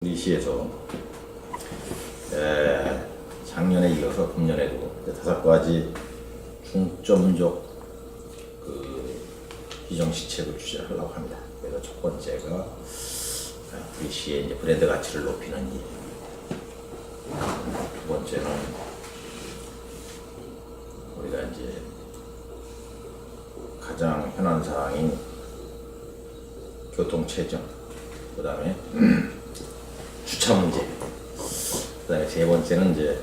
우리 시에서 작년에 이어서 금년에도 5가지 중점적 비정시책을 추진하려고 합니다. 그래서 첫 번째가 우리 시의 이제 브랜드 가치를 높이는 일. 두 번째는 우리가 이제 가장 현안 사항인 교통체증, 그 다음에 주차 문제, 그 다음에 세 번째는 이제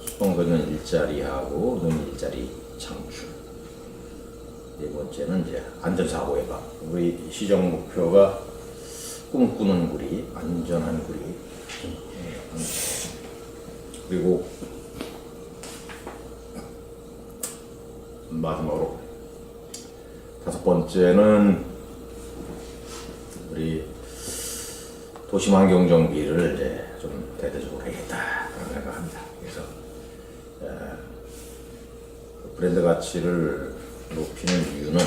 수동거는 일자리하고 논의 일자리 창출, 네 번째는 이제 안전사고 예방. 우리 시정 목표가 꿈꾸는 구리, 안전한 구리. 그리고 마지막으로 5번째는 우리 도심환경 정비를 이제 좀 대대적으로 하겠다 그런 생각합니다. 그래서 브랜드 가치를 높이는 이유는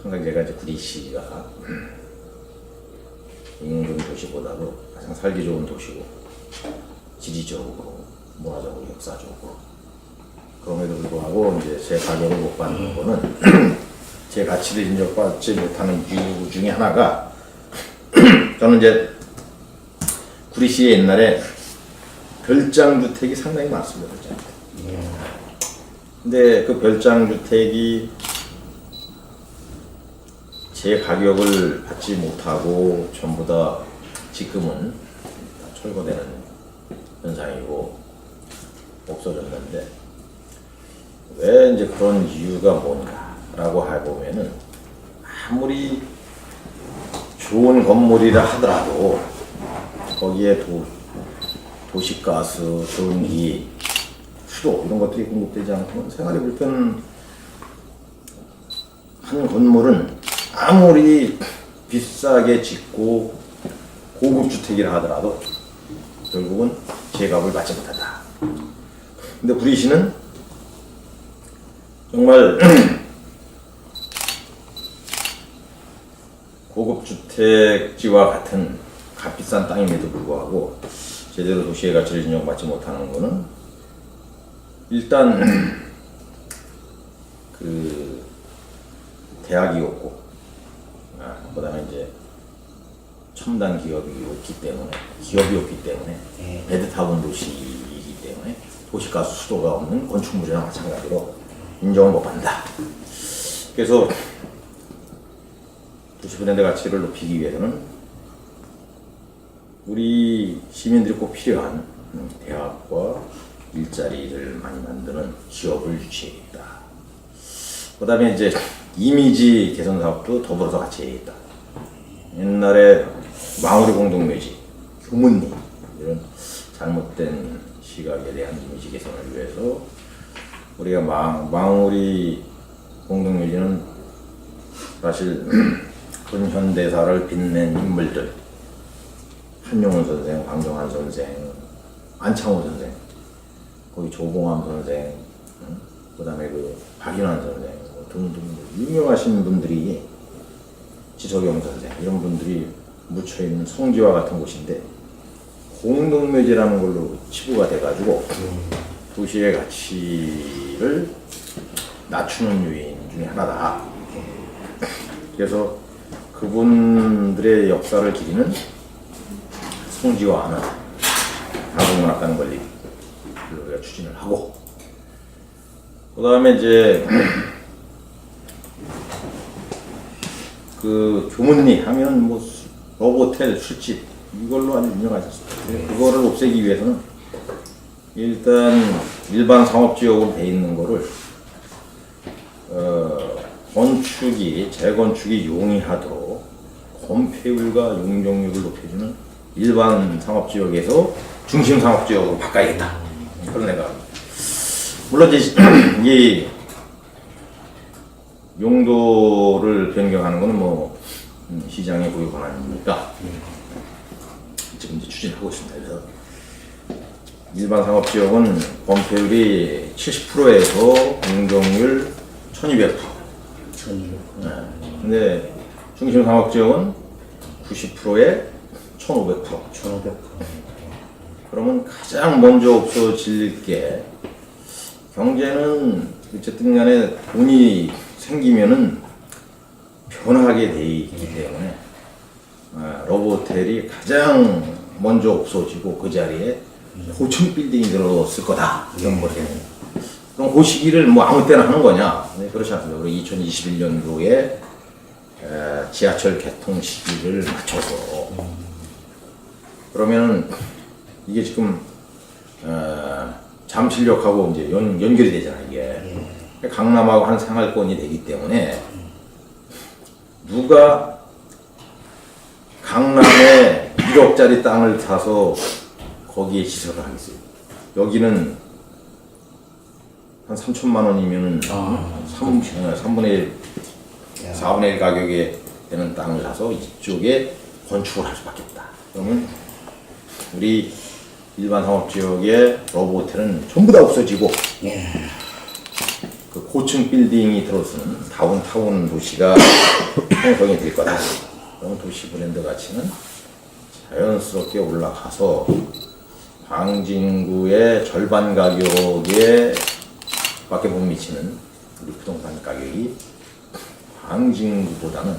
항상 제가 이제 구리시가 인근 도시보다도 가장 살기 좋은 도시고 지리적으로, 문화적으로, 역사적으로. 그럼에도 불구하고 이제 제 가격을 못 받는 거는 제 가치를 인정받지 못하는 이유 중에 하나가 저는 이제 구리시에 옛날에 별장주택이 상당히 많습니다. 별장주택. 근데 그 별장주택이 제 가격을 받지 못하고 전부 다 지금은 다 철거되는 현상이고 없어졌는데 왜 이제 그런 이유가 뭔가라고 해보면은 아무리 좋은 건물이라 하더라도 거기에 도시가스, 전기, 수도 이런 것들이 공급되지 않고 생활이 불편한 건물은 아무리 비싸게 짓고 고급 주택이라 하더라도 결국은 제값을 받지 못한다. 근데 구리시는 정말 고급 주택지와 같은 값비싼 땅임에도 불구하고 제대로 도시의 가치를 인정받지 못하는 것은 일단 그 대학이 없고, 그다음에 이제 첨단 기업이 없기 때문에 베드타운 도시이기 때문에 도시가스 수도가 없는 건축물이나 마찬가지로 인정을 못 받는다. 그래서 도시 브랜드 가치를 높이기 위해서는 우리 시민들이 꼭 필요한 대학과 일자리를 많이 만드는 기업을 유치해야겠다. 그 다음에 이제 이미지 개선 사업도 더불어서 같이 해야겠다. 옛날에 망우리 공동묘지, 교문리 이런 잘못된 시각에 대한 이미지 개선을 위해서 우리가 망우리 공동묘지는 사실 근현대사를 빛낸 인물들, 한용운 선생, 황정한 선생, 안창호 선생, 거기 조봉암 선생, 그 다음에 그 박인환 선생 등등 유명하신 분들이, 지석영 선생 이런 분들이 묻혀있는 성지와 같은 곳인데 공동묘지라는 걸로 치부가 돼가지고 도시의 가치를 낮추는 요인 중에 하나다. 그래서 그분들의 역사를 기리는 성지화하는 한국문학관 건립을 우리가 추진을 하고, 그 다음에 이제 그 교문리 하면 뭐 러브호텔, 술집 이걸로 아주 유명하셨습니다. 그거를 없애기 위해서는 일단 일반 상업지역으로 돼 있는 거를 재건축이 용이하도록 건폐율과 용적률을 높여주는 일반 상업지역에서 중심 상업지역으로 바꿔야겠다. 그런 생각입니다. 물론 이제 이 용도를 변경하는 것은 뭐 시장의 고유 권한이니까 지금 이제 추진하고 있습니다. 그래서 일반 상업지역은 건폐율이 70%에서 용적률 1200%. 근데 중심 상업지역은 90%에 1,500%. 1,500%. 그러면 가장 먼저 없어질 게 경제는 어쨌든 간에 돈이 생기면은 변하게 돼 있기 때문에 로보텔이 가장 먼저 없어지고 그 자리에 고층 빌딩이 들어섰을 거다 이런 거예요. 그럼 그 시기를 뭐 아무 때나 하는 거냐? 네, 그렇지 않습니다. 우리 2021년도에 지하철 개통 시기를 맞춰서 그러면 이게 지금 잠실역하고 이제 연결이 되잖아 이게. 강남하고 한 생활권이 되기 때문에 누가 강남에 1억짜리 땅을 사서 거기에 시설을 하겠어요. 여기는 한 3천만 원이면은 3분의 1, 4분의 1 가격에 되는 땅을 사서 이쪽에 건축을 할 수밖에 없다. 그러면 우리 일반 상업지역의 러브호텔은 전부 다 없어지고 그 고층 빌딩이 들어서는 다운타운 도시가 형성이 될 거다. 그럼 도시 브랜드 가치는 자연스럽게 올라가서 광진구의 절반 가격에 밖에 못 미치는 우리 부동산 가격이 광진구보다는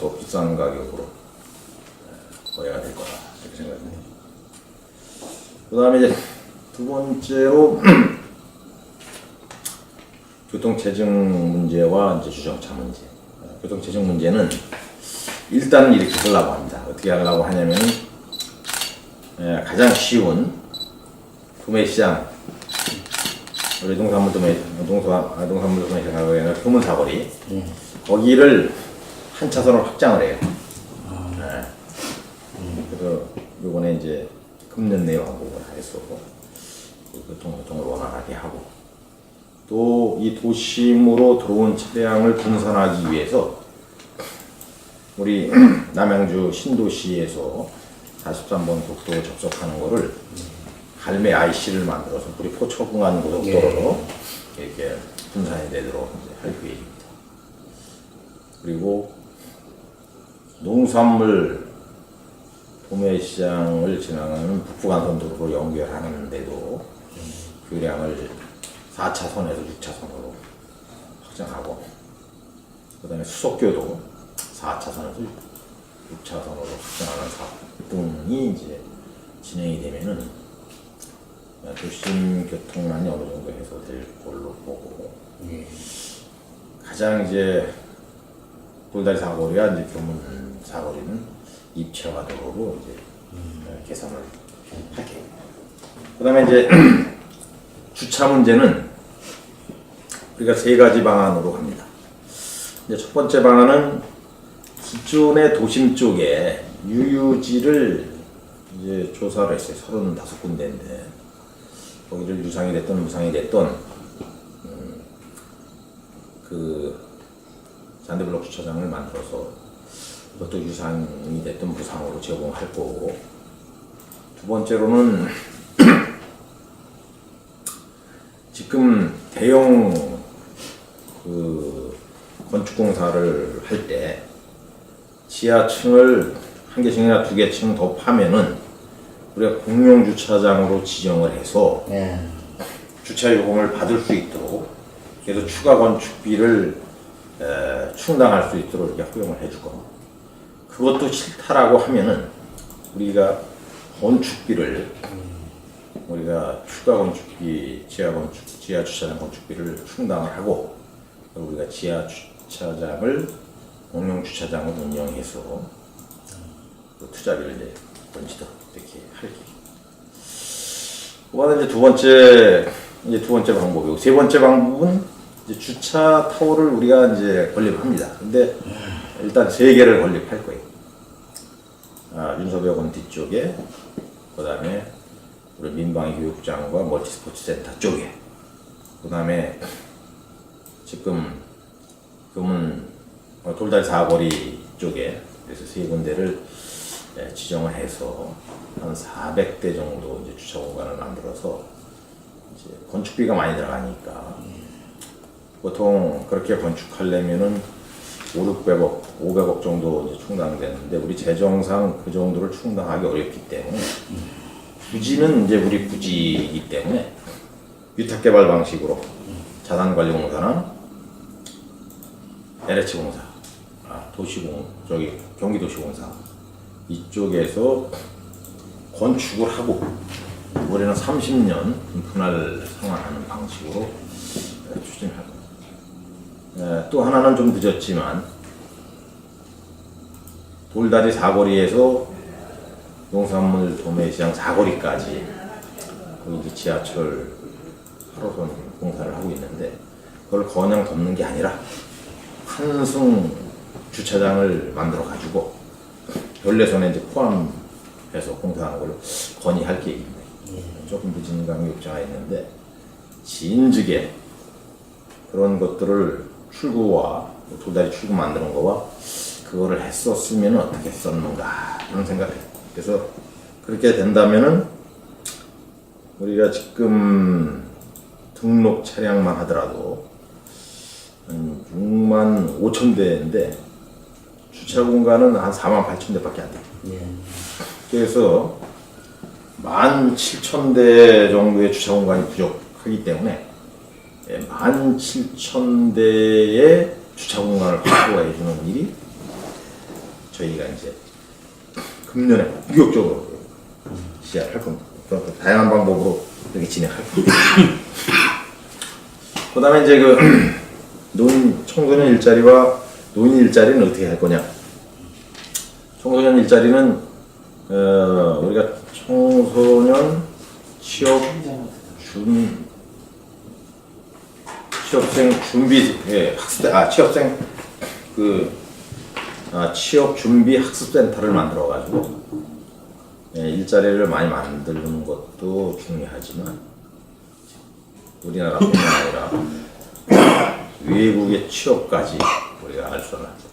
더 비싼 가격으로 거래가 될 거다 이렇게 생각합니다. 그 다음에 이제 두 번째로 교통체증 문제와 이제 주정차 문제. 교통체증 문제는 일단 이렇게 하려고 합니다. 어떻게 하려고 하냐면 가장 쉬운 구매시장 우리 농산물 도매시장하고 얘는 교문사거리 거기를 한 차선으로 확장을 해요. 그래서 요번에 이제 금년 내로 한국을 해서 교통을 원활하게 하고 또 이 도심으로 들어온 차량을 분산하기 위해서 우리 남양주 신도시에서 43번 국도 접속하는 거를 갈매 IC를 만들어서 우리 포천공안 고속도로로 이렇게 분산이 되도록 이제 할 계획입니다. 그리고 농산물 도매시장을 지나가는 북부간선도로로 연결하는데도 교량을 4차선에서 6차선으로 확장하고 그 다음에 수속교도 4차선에서 6차선으로 확장하는 사업 등이 이제 진행이 되면은 도심 교통난이 어느 정도 해소될 걸로 보고 가장 이제 돌다리 사거리와 이제 교문 사거리는 입체화 도로로 이제 개선을 할게요. 그다음에 이제 주차 문제는 우리가 세 가지 방안으로 갑니다. 이제 첫 번째 방안은 기존의 도심 쪽에 유유지를 이제 조사를 했어요. 35군데인데 거기를 유상이 됐던 무상이 됐던 그 잔디블록 주차장을 만들어서 그것도 유상이 됐던 무상으로 제공할 거고 두 번째로는 지금 대형 그 건축공사를 할 때 지하층을 한 개층이나 두 개층 더 파면은 우리가 공용 주차장으로 지정을 해서 주차 요금을 받을 수 있도록 그래서 추가 건축비를 충당할 수 있도록 이렇게 허용을 해줄 겁니다. 그것도 싫다라고 하면은 우리가 건축비를 우리가 추가 건축비, 지하 주차장 건축비를 충당을 하고 우리가 지하 주차장을 공용 주차장을 운영해서 그 투자비를 이제 번지도 이렇게 할게요. 그거는 이제 두 번째 방법이고 세 번째 방법은 이제 주차 타워를 우리가 이제 건립합니다. 근데 일단 3개를 건립할 거예요. 윤석열원 뒤쪽에, 그 다음에 우리 민방위 교육장과 멀티스포츠 센터 쪽에, 그 다음에 지금 교문 돌다리 사거리 쪽에 그래서 3군데를 지정을 해서 한 400대 정도 이제 주차 공간을 만들어서 이제 건축비가 많이 들어가니까 보통 그렇게 건축하려면은 600억, 500억 정도 이제 충당되는데 우리 재정상 그 정도를 충당하기 어렵기 때문에 부지는 이제 우리 부지이기 때문에 위탁개발 방식으로 자산관리공사나 LH공사, 경기도시공사 이쪽에서 건축을 하고 올해는 30년 분할 상환하는 방식으로 추진할 겁니다. 또 하나는 좀 늦었지만 돌다리 사거리에서 농산물 도매시장 사거리까지 거기 지하철 8호선 공사를 하고 있는데 그걸 그냥 덮는 게 아니라 한승 주차장을 만들어 가지고 별내선에 이제 포함해서 공사하는 걸 건의할 계획입니다. 조금 늦은 감이 없지 않아 있는데 진즉에 그런 것들을 출구와 돌다리 출구 만드는 거와 그거를 했었으면 어떻게 했었는가 그런 생각을 해요. 그래서 그렇게 된다면은 우리가 지금 등록 차량만 하더라도 한 6만 5천 대인데 주차 공간은 한 4만 8천 대밖에 안 돼요. 그래서 1만 7천 대 정도의 주차 공간이 부족하기 때문에 1만 7천 대의 주차 공간을 확보해 주는 일이 저희가 이제 금년에 본격적으로 시작할 겁니다. 다양한 방법으로 이렇게 진행할 겁니다. 그 다음에 이제 청소년 일자리와 노인 일자리는 어떻게 할 거냐. 청소년 일자리는, 우리가 청소년 취업생 준비, 취업생, 취업 준비 학습센터를 만들어가지고, 일자리를 많이 만드는 것도 중요하지만, 우리나라뿐만 아니라 외국의 취업까지 우리가 알 수는 없죠.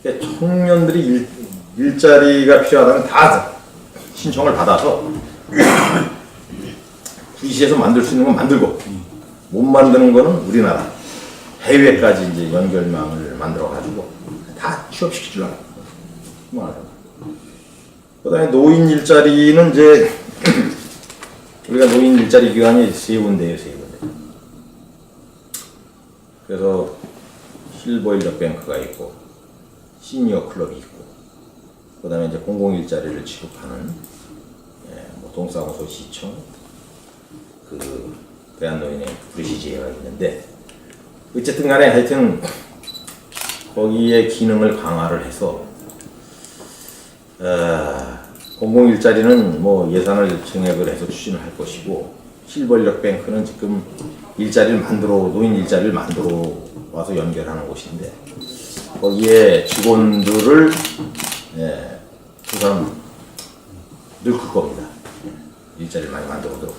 그러니까 청년들이 일자리가 필요하다면 다 신청을 받아서 구시에서 만들 수 있는 건 만들고 못 만드는 거는 우리나라 해외까지 이제 연결망을 만들어 가지고 다 취업시켜 주려고. 그다음에 노인 일자리는 이제 우리가 노인 일자리 기관이 세 군데예요, 세 군데. 그래서 실버 인력뱅크가 있고 시니어 클럽이 있고 그다음에 이제 공공 일자리를 취급하는 동사무소 시청 대한노인의 브리시지회가 있는데 어쨌든 간에 하여튼 거기에 기능을 강화를 해서 공공 일자리는 뭐 예산을 증액을 해서 추진을 할 것이고 실버 인력뱅크는 지금 노인 일자리를 만들어 와서 연결하는 곳인데 거기에 직원들을 그 사람 늙을 겁니다. 일자리를 많이 만들어도.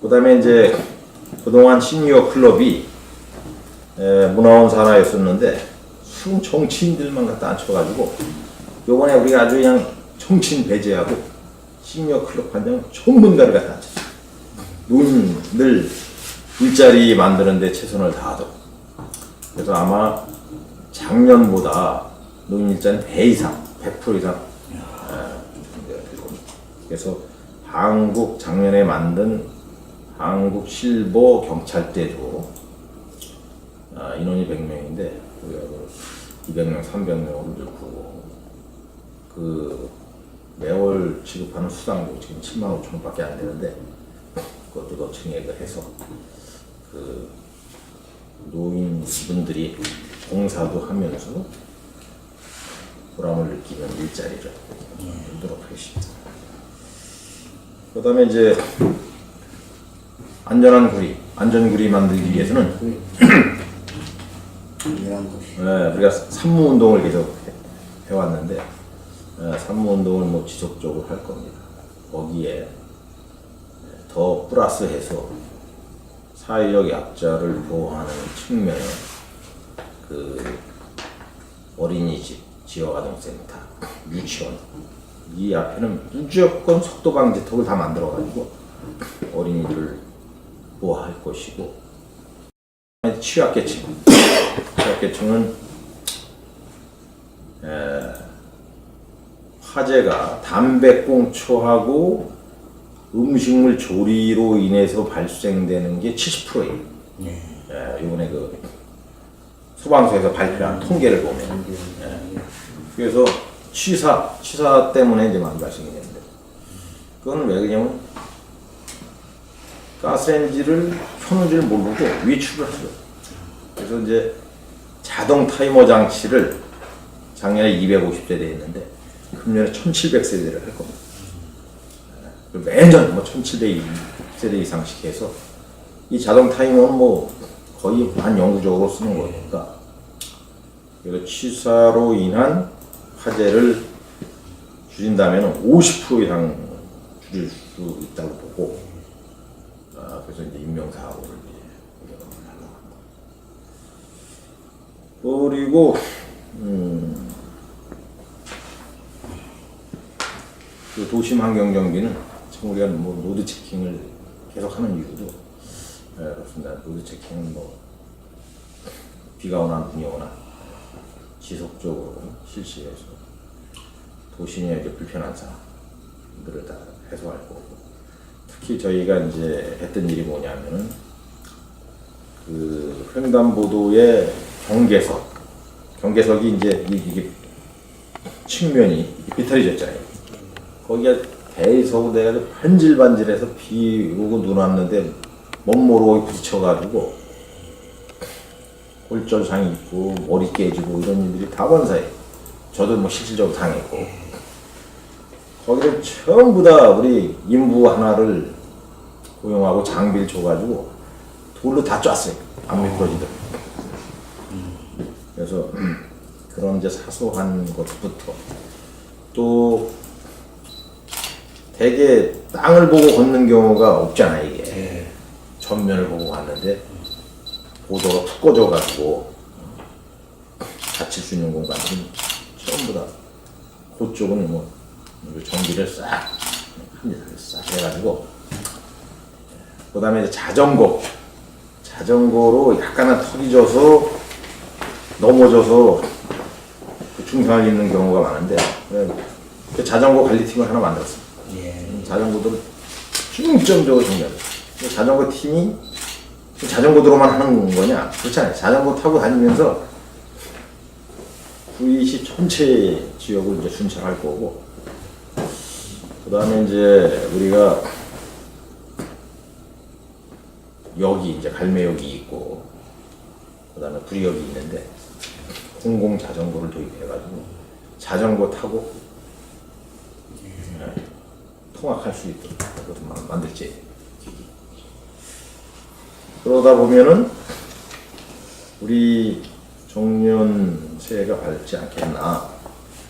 그 다음에 이제 그동안 시니어 클럽이 문화원 산하였었는데 순 정치인들만 갖다 앉혀가지고 요번에 우리가 아주 그냥 정치인 배제하고 시니어 클럽 관장 전문가를 갖다 앉혔어요. 노인들 일자리 만드는데 최선을 다하도록. 그래서 아마 작년보다 노인 일자리는 배 이상, 100% 이상 그래서 작년에 만든 한국 실버 경찰대도 인원이 100명인데 우리가 200명, 300명으로 늘고 매월 지급하는 수당도 지금 7만 5천 원밖에 안 되는데 그것도 더 증액을 해서 노인분들이 봉사도 하면서 보람을 느끼는 일자리를 만들도록 하겠습니다. 그 다음에 이제 안전구리 만들기 위해서는 우리가 산무운동을 계속 해왔는데 산무운동을 뭐 지속적으로 할 겁니다. 거기에 더 플러스해서 사회적 약자를 보호하는 측면에 어린이집, 지역아동센터, 유치원 이 앞에는 무조건 속도방지턱을 다 만들어가지고 어린이들을 보호할 것이고 취약계층은 화재가 담배꽁초하고 음식물 조리로 인해서 발생되는 게 70%예요. 네. 예, 이번에 그 소방서에서 발표한 통계를 보면. 예. 그래서 취사 때문에 이제 많이 발생이 되는데, 그건 왜 그러냐면 가스레인지를 켜놓은 줄 모르고 위축을 하죠. 그래서 이제 자동 타이머 장치를 작년에 250세대 했는데 금년에 1700세대를 할 겁니다. 매년 뭐 1700세대 이상씩 해서 이 자동 타이머는 뭐 거의 반영구적으로 쓰는 거니까, 그래서 취사로 인한 화재를 줄인다면 50% 이상 줄일 수 있다고 보고, 그래서 이제 인명사고를 하려고 합니다. 그리고 그 도심 환경 정비는 참 우리가 뭐 로드 체킹을 계속하는 이유도 그렇습니다. 로드 체킹은 뭐 비가 오나 눈이 오나 지속적으로 실시해서 도심에 이제 불편한 사항들을 다 해소할 거고, 특히 저희가 이제 했던 일이 뭐냐면은 그 횡단보도의 경계석이 이제 이게 측면이 비틀어졌잖아요. 거기가 대서대가 반질반질해서 비 오고 눈 왔는데 멋모르고 부딪혀가지고 골절상이 있고 머리 깨지고 이런 일들이 다 번사해요. 저도 뭐 실질적으로 당했고, 거기를 전부 다 우리 인부 하나를 고용하고 장비를 줘가지고 돌로 다 짰어요. 안 미끄러지도록. 그래서 그런 이제 사소한 것부터, 또 대개 땅을 보고 걷는 경우가 없잖아요. 이게 전면을 보고 갔는데 보도가 푹 꺼져가지고 다칠 수 있는 공간들은 전부 다 그쪽은 뭐 전기를 싹 해가지고, 그 다음에 이제 자전거로 약간은 턱이 져서 넘어져서 그 중상을 입는 경우가 많은데, 그 자전거 관리팀을 하나 만들었습니다. 자전거들을 중점적으로 정리하죠. 자전거 팀이 자전거도로만 하는 거냐? 그렇잖아요. 자전거 타고 다니면서 VC 전체 지역을 이제 순찰할 거고, 그 다음에 이제 우리가 역이 이제 갈매역이 있고, 그 다음에 구리역이 있는데 공공 자전거를 도입해가지고 자전거 타고 통학할 수 있도록 그것도 만들지. 그러다 보면은 우리 정년세가 밝지 않겠나.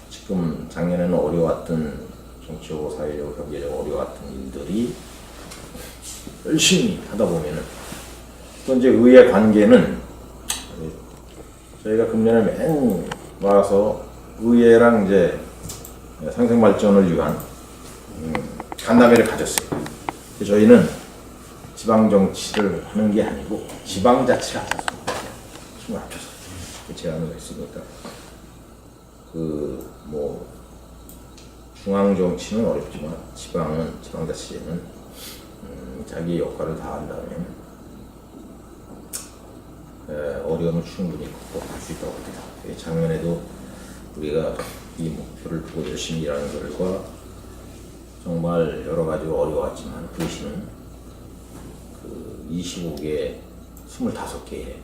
지금 작년에는 어려웠던 정치적으로, 사회적으로, 경제적으로 어려웠던 일들이 열심히 하다 보면은, 또 이제 의회 관계는 저희가 금년에 맨 와서 의회랑 이제 상생 발전을 위한 간담회를 가졌어요. 저희는 지방 정치를 하는 게 아니고 지방자치를 하자. 힘을 합쳐서 제안을 했으니까, 그 뭐 중앙 정치는 어렵지만 지방자치에는 자기 역할을 다 한다면 어려움을 충분히 극복할 수 있다고 봅니다. 작년에도 우리가 이 목표를 두고 열심히 일하는 결과 정말 여러 가지로 어려웠지만 VC는 그 25개, 25개의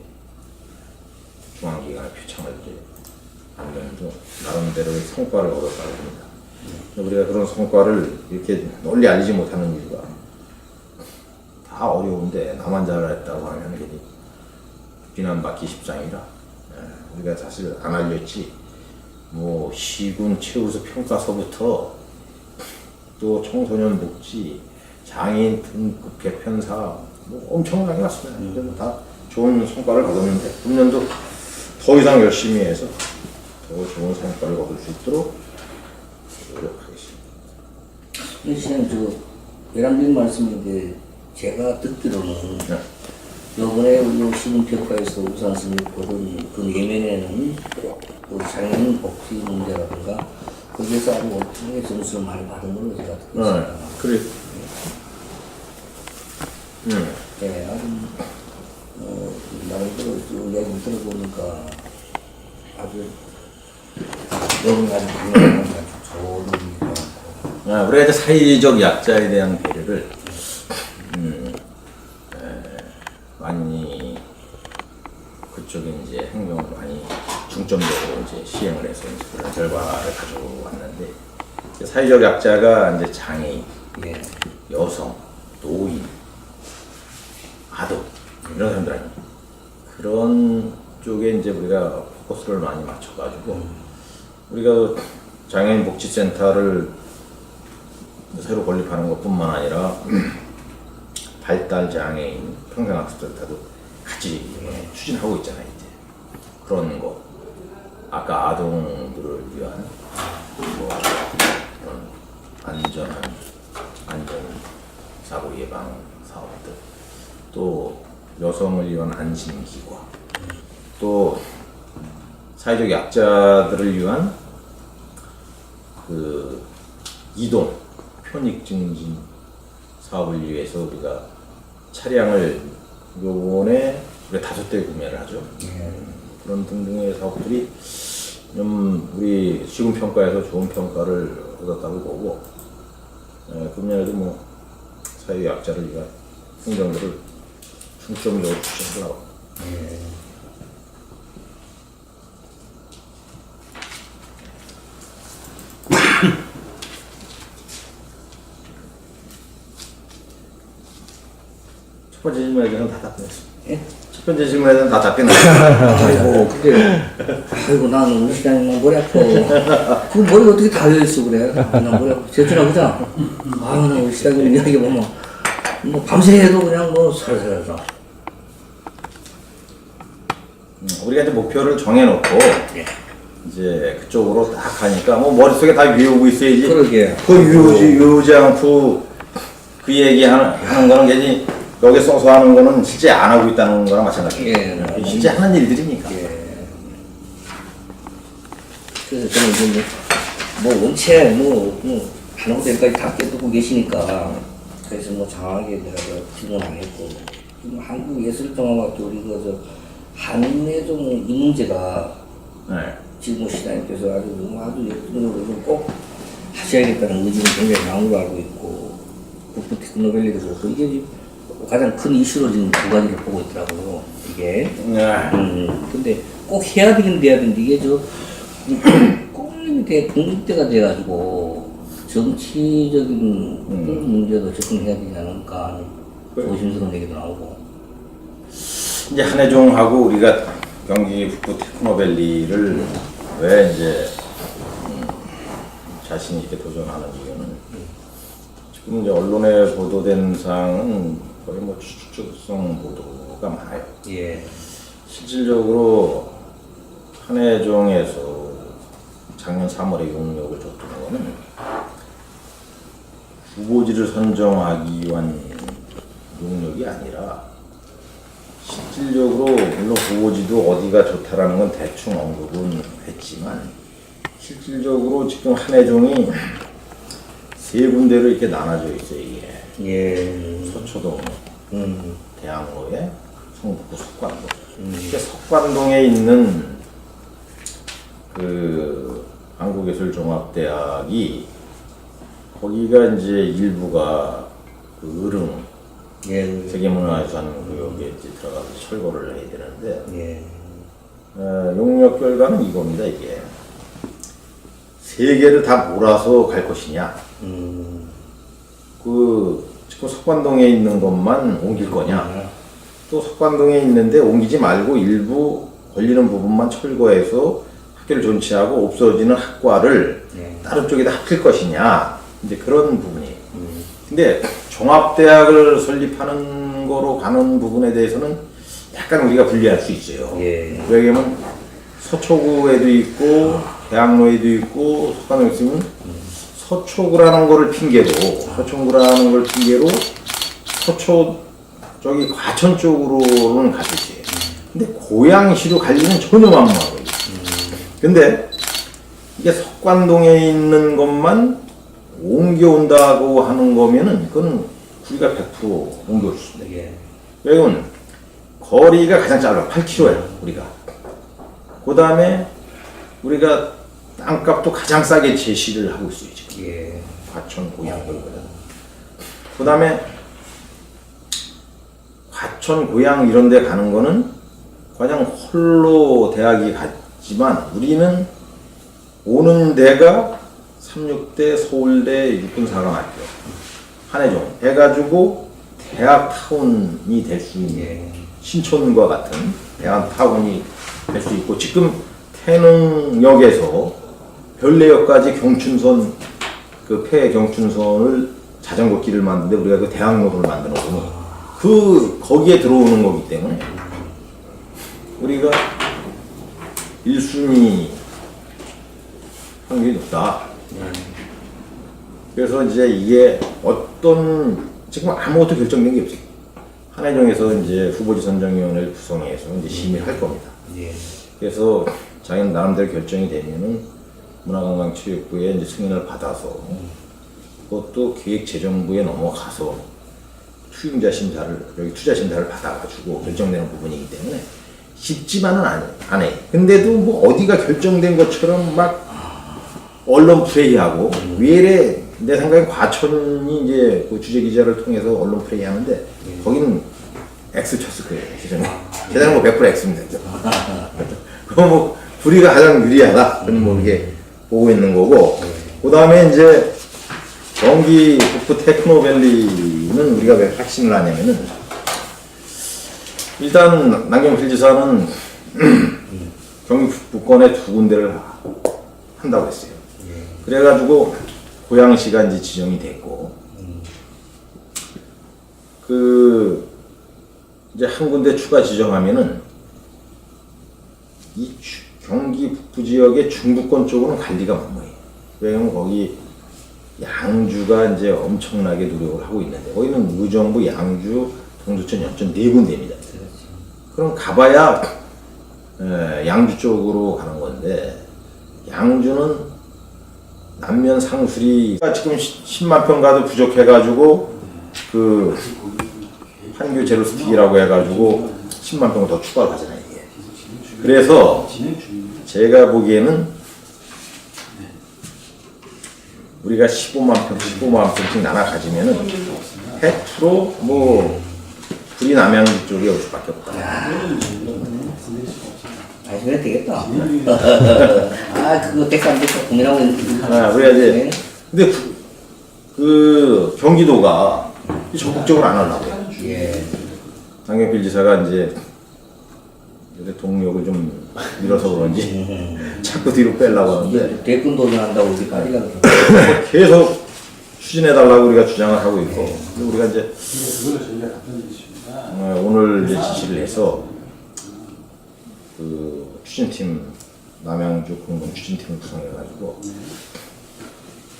중앙기관의 표창을 이제 안면도 나름대로의 성과를 얻었다고 봅니다. 우리가 그런 성과를 이렇게 널리 알리지 못하는 이유가, 다 어려운데 나만 잘했다고 하면 괜히 비난받기 십상이라 우리가 사실 안 알렸지. 뭐 시군 최우수 평가서부터 또 청소년 복지, 장애인 등급 개편 사업 뭐 엄청나게 왔습니다. 그래서 다 좋은 성과를 거뒀는데 금년도 더 이상 열심히 해서 더 좋은 성과를 거둘 수 있도록 노력하겠습니다. 선생님, 저 예람님 말씀인데 제가 듣기로는 이번에 우리 시민평가에서 우선순위 보던 그 예면에는 그 장애인 복지 문제라든가 거기에서 아주 엄청나게 점수를 많이 받은 걸로 제가 듣고 있습니다. 그래. 네, 아주 나름대로 쭉 이야기 들어보니까 아주 너무 아주 분명한 아주 좋은 의미가 많고. 우리가 이제 사회적 약자에 대한 배려를 많이 그쪽에 이제 행동을 많이 중점적으로 이제 시행을 해서 이제 그런 결과를 가져왔는데 이제 사회적 약자가 이제 장애인, 예. 여성, 노인, 아동 이런 사람들 아니에요. 그런 쪽에 이제 우리가 포커스를 많이 맞춰가지고 우리가 장애인 복지센터를 새로 건립하는 것뿐만 아니라 발달 장애인 평생학습센터도 같이 추진하고 있잖아요. 이제 그런 거 아까 아동들을 위한 뭐 그런 안전한 안전사고 예방 사업들, 또 여성을 위한 안심기관, 또 사회적 약자들을 위한 그 이동 편익 증진 사업을 위해서 우리가 차량을 요번에 우리가 5대 구매를 하죠. 그런 등등의 사업들이 좀 우리 시군 평가에서 좋은 평가를 얻었다고 보고, 금년에도 뭐 사회 약자를 위한 행정들을 중점적으로 추진하려고. 첫 번째 질문에 대해서는 다 답변했습니다. 예? 첫 번째 질문에 대해서는 다 답변했습니다. 아이고, 그래. 아이고, 나는 우리 시장님 머리 아파. 그 머리가 어떻게 달려있어, 그래? 나 머리 아파. 제주나 보자. 아유, 나 우리 시장님 이야기 보면, 뭐, 밤새 해도 그냥 뭐, 살살살. 우리가 이제 목표를 정해놓고 예. 이제 그쪽으로 딱 가니까 뭐 머릿속에 다 외우고 있어야지. 그러게. 그 외우지 않고 그 얘기 하는 거는 괜히 여기 써서 하는 거는 실제 안 하고 있다는 거랑 마찬가지예요. 예. 실제 하는 일들이니까. 예. 그래서 저는 이제 뭐 원체 하는 것도 여기까지 다 깨닫고 계시니까 그래서 뭐 장하게 내가 질문 안 했고 지금 한국예술종합학교 우리 그저 한예종 이 문제가 네. 지금 뭐 시장님께서 아주 예술적으로 꼭 하셔야겠다는 의지는 굉장히 강한 걸로 알고 있고 북부 테크노밸리도 그렇고 이게 지금 가장 큰 이슈로 지금 두 가지를 보고 있더라고요. 이게. 근데 꼭 해야 되긴 돼야 되는데 이게 꼭 국립대가 돼가지고 정치적인 문제도 접근해야 되지 않을까 조심스러운 얘기도 나오고. 이제 한해종하고 우리가 경기 북부 테크노밸리를 왜 이제 자신 있게 도전하는 이유는 지금 이제 언론에 보도된 사항은 거의 뭐 추측성 보도가 많아요. 예. 실질적으로 한해종에서 작년 3월에 용역을 줬던 거는 후보지를 선정하기 위한 용역이 아니라 실질적으로 물론 후보지도 어디가 좋다라는 건 대충 언급은 했지만 실질적으로 지금 한해종이 3군데로 이렇게 나눠져 있어요. 이게 서초동, 대학로에 성북구 석관동. 이게 석관동에 있는 그 한국예술종합대학이 거기가 이제 일부가 그 의릉 세계문화유산 구역에 이제 들어가서 철거를 해야 되는데 용역 결과는 이겁니다. 이게 3개를 다 몰아서 갈 것이냐 그 지금 석관동에 있는 것만 옮길 거냐 또 석관동에 있는데 옮기지 말고 일부 걸리는 부분만 철거해서 학교를 존치하고 없어지는 학과를 다른 쪽에다 합칠 것이냐 이제 그런 부분이에요. 근데 종합대학을 설립하는 거로 가는 부분에 대해서는 약간 우리가 분리할 수 있어요. 왜냐면 서초구에도 있고 대학로에도 있고 석관동에 있으면 서초구라는 거를 핑계로 서초 저기 과천 쪽으로는 갈 수 있어요. 근데 고양시로 갈 일은 전혀 막막해요. 근데 이게 석관동에 있는 것만 옮겨온다고 하는 거면은 그건 우리가 100% 옮겨올 수 있습니다. 예. 왜냐면 거리가 가장 짧아 8km예요 우리가. 그 다음에 우리가 땅값도 가장 싸게 제시를 하고 있어요 지금. 예. 과천 고양 거리거든. 그 다음에 과천 고양 이런 데 가는 거는 그냥 홀로 대학이 갔지만 우리는 오는 데가 삼육대, 서울대, 육군사관학교, 한해종 해가지고 대학타운이 될 수 있는 예. 신촌과 같은 대학타운이 될 수 있고 지금 태릉역에서 별내역까지 경춘선 그 폐 경춘선을 자전거 길을 만드는데 우리가 그 대학로를 만드는 거는 그 거기에 들어오는 거기 때문에 우리가 1순위 확률이 높다. 그래서 이제 이게 어떤 지금 아무것도 결정된 게 없어요. 한해종에서 이제 후보지 선정위원회를 구성해서 이제 심의를 할 겁니다. 예. 그래서 자기는 나름대로 결정이 되면은 문화관광체육부에 이제 승인을 받아서 그것도 기획재정부에 넘어가서 투용자 심사를 여기 투자 심사를 받아가지고 결정되는 부분이기 때문에 쉽지만은 안 해. 근데도 뭐 어디가 결정된 것처럼 막 언론 플레이하고 외래 내 생각에 과천이 이제 그 주재 기자를 통해서 언론 플레이하는데 거기는 X 쳤을 거예요. 세상은 뭐 100% X입니다. 그럼 뭐 둘이가 가장 유리하다. 그런 뭐 이게 보고 있는 거고. 그 다음에 이제 경기 북부 테크노밸리는 우리가 왜 확신을 하냐면은 일단 남경필 지사는 경기 북부권에 2군데를 한다고 했어요. 그래가지고 고양시가 이제 지정이 됐고 그 이제 한 군데 추가 지정하면은 이 경기 북부 지역의 중부권 쪽으로는 관리가 만무해요. 왜냐면 거기 양주가 이제 엄청나게 노력을 하고 있는데 거기는 의정부, 양주, 동두천, 연천 4군데입니다. 그럼 가봐야 양주 쪽으로 가는 건데 양주는 남면 상수리 지금 10만 평 가도 부족해가지고 그 한교 제로스틱이라고 해가지고 10만 평 더 추가를 하잖아요 이게. 그래서 제가 보기에는 우리가 15만 평씩 나눠 가지면은 해투로 뭐 구리 남양주 쪽에 올 수밖에 없다. 아시면 되겠다. 아, 그거 백삼 고민하고 있는. 아, 그래야지. 근데 그 경기도가 적극적으로 안 하려고요. 예. 남경필 지사가 이제 요새 동력을 좀 밀어서 그런지 자꾸 뒤로 빼려고 하는데 대권 도전한다고 우리 까리가 계속 추진해달라고 우리가 주장을 하고 있고 근데 우리가 이제 오늘 이제 지시를 해서 그 추진팀 남양주 공동 추진팀을 구성해가지고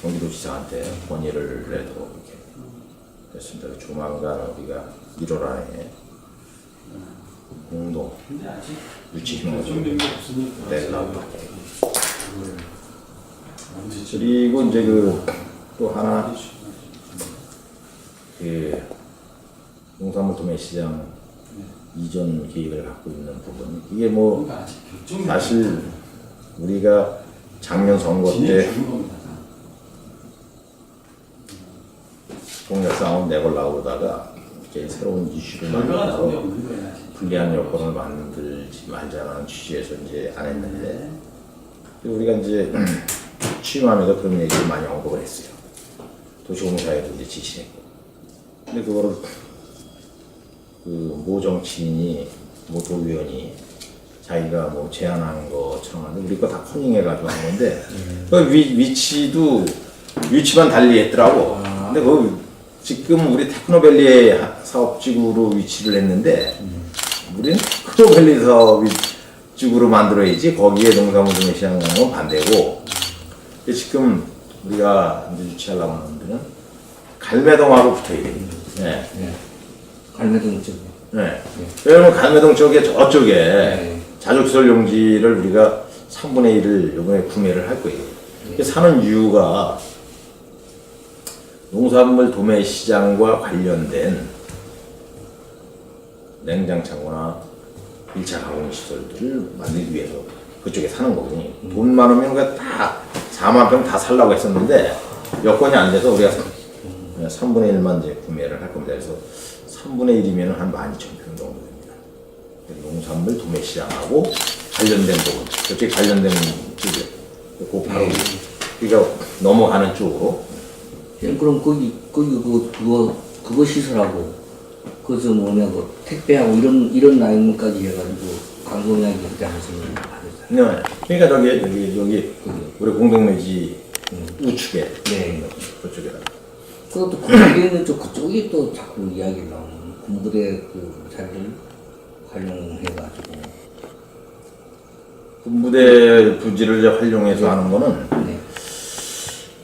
경기도지사한테 건의를 내도 이렇게 됐습니다. 조만간 우리가 1월 안에 공동 유치 힘을 좀 내려고 그리고 이제 그 또 하나 그 농산물 도매시장 이전 계획을 갖고 있는 부분 이게 뭐 사실 우리가 작년 선거 때 동력 싸움 내걸라고 그러다가 이제 새로운 이슈를 만들어서 불리한 여건을 만들지 말자는 취지에서 이제 안 했는데 우리가 이제 취임하면서 그런 얘기를 많이 언급을 했어요. 도시공사에도 이제 지시를 했고 근데 그거를 그 모 정치인이 모 도의원이 자기가 뭐 제안한 것처럼 하는데 우리 거 다 커닝해가지고 한 건데 그 위치만 달리 했더라고. 근데 그 지금 우리 테크노밸리 사업지구로 위치를 했는데 우리는 테크노밸리 사업지구로 만들어야지 거기에 농산물 도매시장 가는 건 반대고 지금 우리가 이제 유치하려고 하는 데는 갈매동하고 붙어야 됩니다. 네. 갈매동 쪽. 네. 왜냐면 갈매동 쪽에 저쪽에 자족시설 용지를 우리가 3분의 1을 이번에 구매를 할 거예요. 사는 이유가 농산물 도매 시장과 관련된 냉장창고나 1차 가공 시설들을 만들기 위해서 그쪽에 사는 거거든요. 돈 많으면 그냥 다 4만 평 다 살라고 했었는데 여건이 안 돼서 우리가 3분의 1만 이제 구매를 할 겁니다. 그래서 3분의 1이면 한 12,000평 정도 됩니다. 농산물 도매 시장하고 관련된 부분, 그쪽에 관련된 쪽이요. 그 바로 우리가 넘어가는 쪽으로. 그럼 거기 그거 시설하고 그래서 뭐냐 그 택배하고 이런 라인까지 해가지고 광고명이 그때 하시는 네. 그러니까 여기 우리 공동묘지 우측에 그쪽에다. 그것도 군부대 있는 쪽 그쪽이 또 자꾸 이야기를 나오는 군부대 그 자리를 활용해가지고 군부대 부지를 이제 활용해서 하는 거는 네.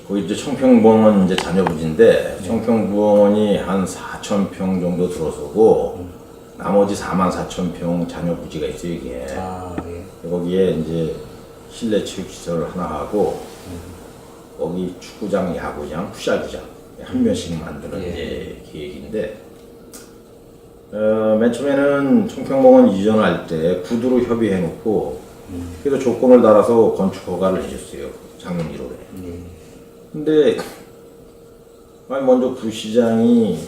거기 이제 청평공원 이제 자녀 부지인데 청평공원이 한 4,000평 정도 들어서고 나머지 44,000평 자녀 부지가 있어요 이게. 예. 거기에 이제 실내 체육시설 하나 하고 거기 축구장, 야구장, 풋살구장 한 면씩 만드는 이제 계획인데 맨 처음에는 청평공원 이전할 때 구두로 협의해 놓고 그래서 조건을 달아서 건축 허가를 해줬어요 작년 1월에. 근데 먼저 부시장이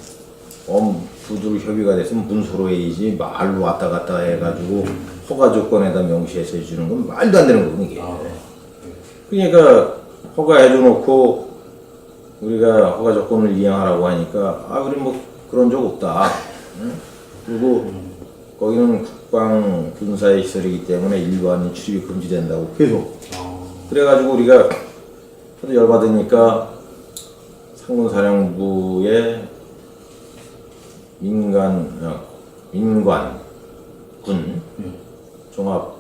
구두로 협의가 됐으면 문서로 해야지 말로 왔다 갔다 해가지고 허가 조건에다 명시해서 해주는 건 말도 안 되는 거거든요 이게. 그러니까 허가해줘 놓고 우리가 허가 조건을 이행하라고 하니까 우리 뭐 그런 적 없다. 응? 그리고 거기는 국방 군사의 시설이기 때문에 일반인 출입이 금지된다고 계속. 그래가지고 우리가 하도 열받으니까 상군사령부의 민관 군 종합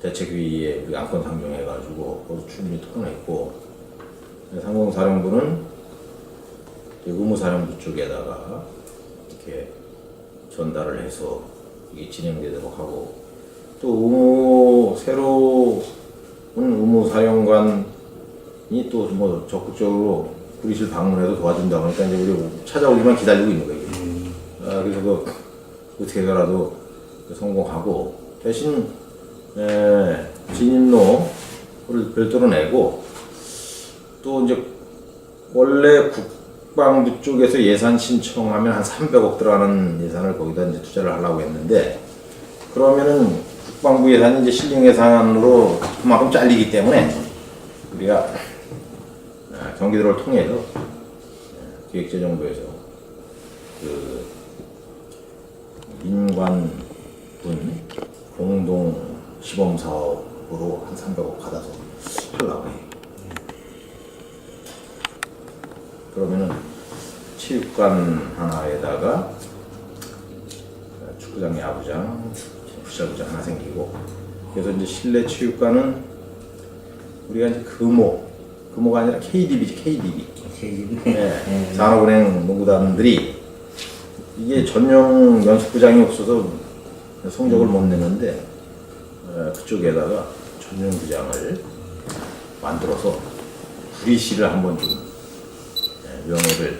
대책위에 우리 안건 상정해가지고 거기서 출입이 토론했고 상공사령부는 의무사령부 쪽에다가 이렇게 전달을 해서 이게 진행되도록 하고 또 새로 온 의무사령관이 또 뭐 적극적으로 구리실 방문해서 도와준다고 하니까 이제 우리 찾아오기만 기다리고 있는 거예요. 그래서 어떻게 해서라도 성공하고 대신 진입로를 별도로 내고 또 이제 원래 국방부 쪽에서 예산 신청하면 한 300억 들어가는 예산을 거기다 이제 투자를 하려고 했는데 그러면은 국방부 예산이 이제 실링 예산으로 그만큼 잘리기 때문에 우리가 경기도를 통해서 기획재정부에서 그 민관군 공동 시범 사업으로 한 300억 받아서 하려고 해요. 그러면은 체육관 하나에다가 축구장, 야구장, 풋살구장 하나 생기고 그래서 이제 실내 체육관은 우리가 이제 금호가 아니라 KDB지, KDB. 네. 산업은행 농구단들이 이게 전용 연습구장이 없어서 성적을 못 내는데 그쪽에다가 전용 구장을 만들어서 구리시를 한번 좀 명예를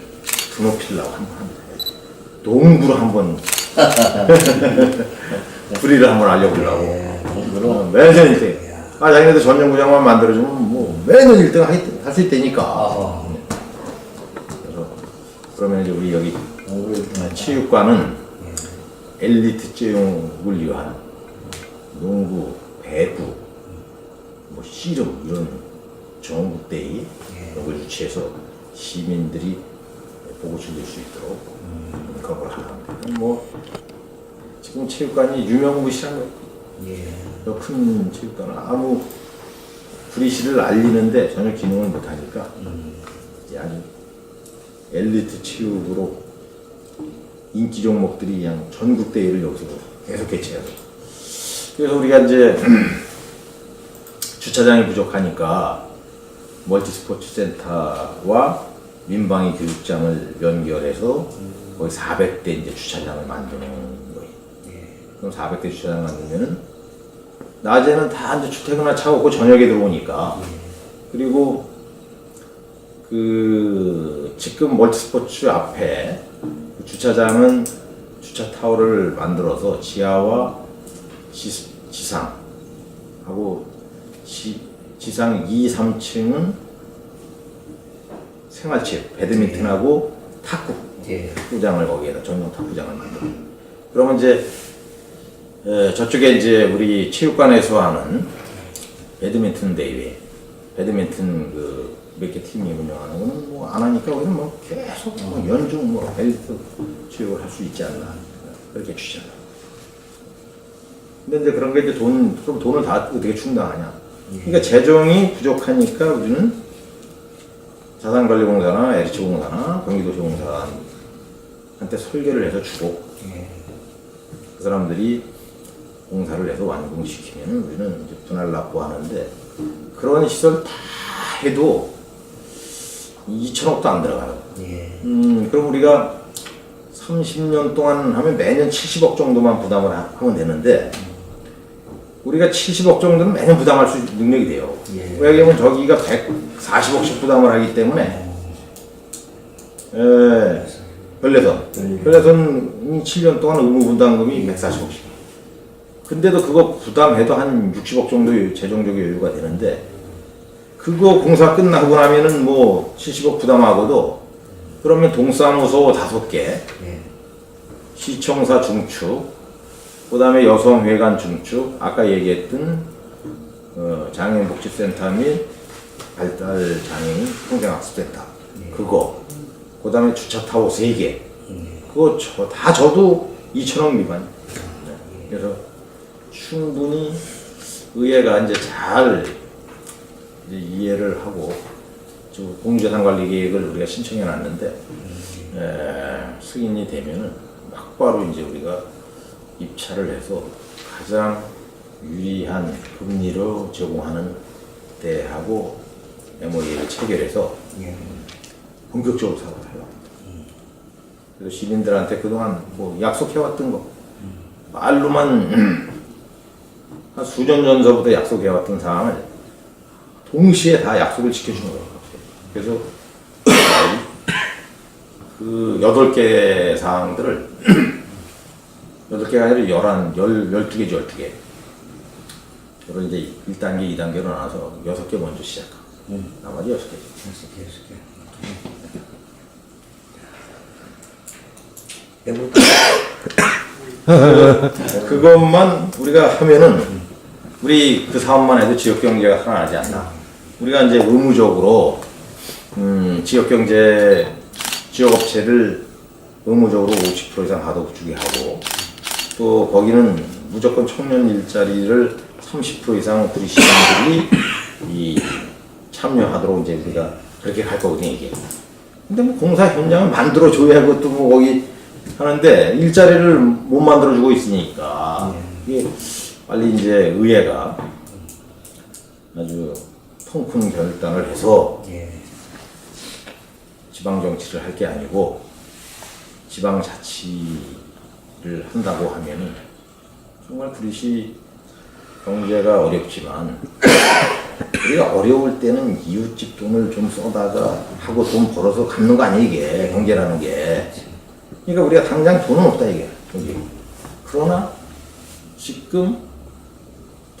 드높이려고 한번 합니다. 농구로 한번 구리를 한번 알려보려고. 매년 1등. 자기네들 전용 구장만 만들어주면 뭐 매년 1등 하실 때니까. 그래서 그러면 이제 우리 여기 체육관은 엘리트 채용을 위한 농구, 배구, 뭐 씨름 이런 전국대회 이런 걸 유치해서 시민들이 보고 즐길 수 있도록 그런 걸 하랍니다. 뭐 지금 체육관이 유명무실한 거예요. 더 큰 체육관은 아무 구리시를 알리는데 전혀 기능을 못하니까 아주 엘리트 체육으로 인기 종목들이 그냥 전국 대회를 여기서 계속 개최해서 그래서 우리가 이제 주차장이 부족하니까 멀티 스포츠 센터와 민방위 교육장을 연결해서 거의 400대 이제 주차장을 만드는 거예요. 그럼 400대 주차장 만들면은 낮에는 다 이제 출퇴근할 차 없고 저녁에 들어오니까. 그리고 그 지금 멀티스포츠 앞에 그 주차장은 주차 타워를 만들어서 지하와 지상하고 지상 2, 3층은 생활체, 배드민턴하고 탁구장을 거기에다 전용 탁구장을 만들어. 그러면 이제 저쪽에 이제 우리 체육관에서 하는 배드민턴 대회, 배드민턴 그 몇 개 팀이 운영하는 거는 뭐 안 하니까 우리는 뭐 계속 뭐 연중 뭐 헬스 체육을 할 수 있지 않나 그렇게 주잖아. 근데 이제 그런 게 이제 그럼 돈을 다 어떻게 충당하냐? 그러니까 재정이 부족하니까 우리는 자산관리공사나 LH공사나 경기도시공사한테 설계를 해서 주고 그 사람들이 공사를 해서 완공시키면 우리는 이제 분할 납부하는데 그런 시설 다 해도 2천억도 안 들어가요. 그럼 우리가 30년 동안 하면 매년 70억 정도만 부담을 하면 되는데 우리가 70억 정도는 매년 부담할 수 있는 능력이 돼요. 왜냐하면 저기가 140억씩 부담을 하기 때문에 별내선이 7년 동안 의무 분담금이 140억씩. 근데도 그거 부담해도 한 60억 정도 재정적인 여유가 되는데 그거 공사 끝나고 나면은 뭐 70억 부담하고도 그러면 동사무소 5개, 시청사 중축, 그 다음에 여성회관 중축, 아까 얘기했던 장애인복지센터 및 발달장애인 평생학습센터 그거, 그 다음에 주차타워 3개, 그거 다 저도 2천억 미만. 그래서 충분히 의회가 이제 잘 이제 이해를 하고 공유재산관리 계획을 우리가 신청해 놨는데 승인이 되면은 막바로 이제 우리가 입찰을 해서 가장 유리한 금리로 제공하는 데하고 MOU를 체결해서 본격적으로 사업을 하려고 합니다. 그래서 시민들한테 그동안 뭐 약속해왔던 거 말로만 한 수년 전서부터 약속해왔던 사항을 동시에 다 약속을 지켜주는 거예요. 그래서 그 8개 사항들을 8개가 아니라 12개죠, 12개. 그걸 이제 1단계, 2단계로 나눠서 6개 먼저 시작하고 나머지 6개. 그것만 우리가 하면은 우리 그 사업만 해도 지역경제가 살아나지 않나. 우리가 이제 의무적으로 지역업체를 의무적으로 50% 이상 하도록 주게 하고 또 거기는 무조건 청년 일자리를 30% 이상 우리 시장들이 참여하도록 이제 우리가 그렇게 갈 거거든요, 이게. 근데 뭐 공사 현장을 만들어줘야 그것도 뭐 거기 하는데 일자리를 못 만들어주고 있으니까 이게 빨리 이제 의회가 아주 통큰 결단을 해서 지방정치를 할 게 아니고 지방자치를 한다고 하면은 정말 그릇이 경제가 어렵지만 우리가 어려울 때는 이웃집 돈을 좀 써다가 하고 돈 벌어서 갚는 거 아니야 이게 경제라는 게. 그러니까 우리가 당장 돈은 없다 이게. 그러나 지금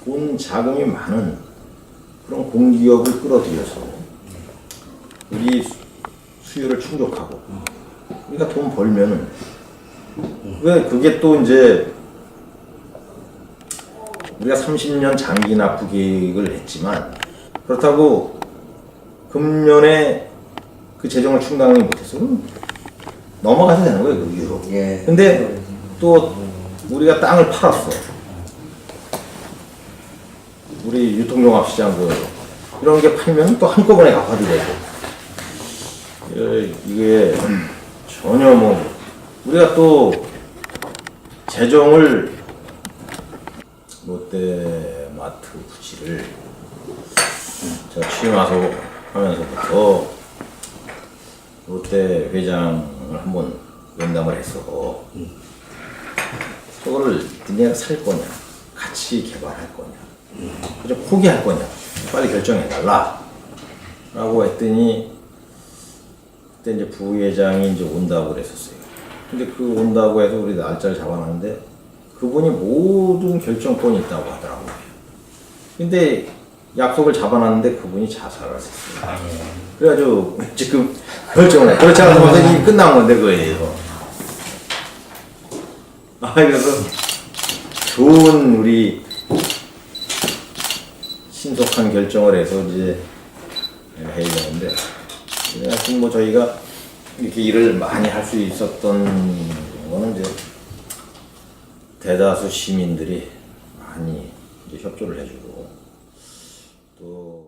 돈 자금이 많은 그런 공기업을 끌어들여서 우리 수요를 충족하고 우리가 돈 벌면은 그게 또 이제 우리가 30년 장기 납부 계획을 했지만 그렇다고 금년에 그 재정을 충당하지 못해서 넘어가도 되는 거예요 그 위로. 근데 또 우리가 땅을 팔았어. 우리 유통종합시장 이런 게 팔면 또 한꺼번에 갚아도 되고 이게 전혀 뭐 우리가 또 재정을 롯데마트 부지를 제가 취임 와서 하면서부터 롯데 회장을 한번 면담을 했어. 저거를 니네가 살 거냐 같이 개발할 거냐, 그저 포기할 거냐, 빨리 결정해달라. 라고 했더니, 그때 이제 부회장이 이제 온다고 그랬었어요. 근데 그 온다고 해서 우리 날짜를 잡아놨는데, 그분이 모든 결정권이 있다고 하더라고요. 근데 약속을 잡아놨는데 그분이 자살을 했어요. 그래가지고 지금 결정을 해. 그렇지 않으면 선생님이 끝난 건데, 그거에요. 그래서 좋은 우리 신속한 결정을 해서 이제 회의하는데, 하여튼 뭐 저희가 이렇게 일을 많이 할 수 있었던 거는 이제 대다수 시민들이 많이 이제 협조를 해주고 또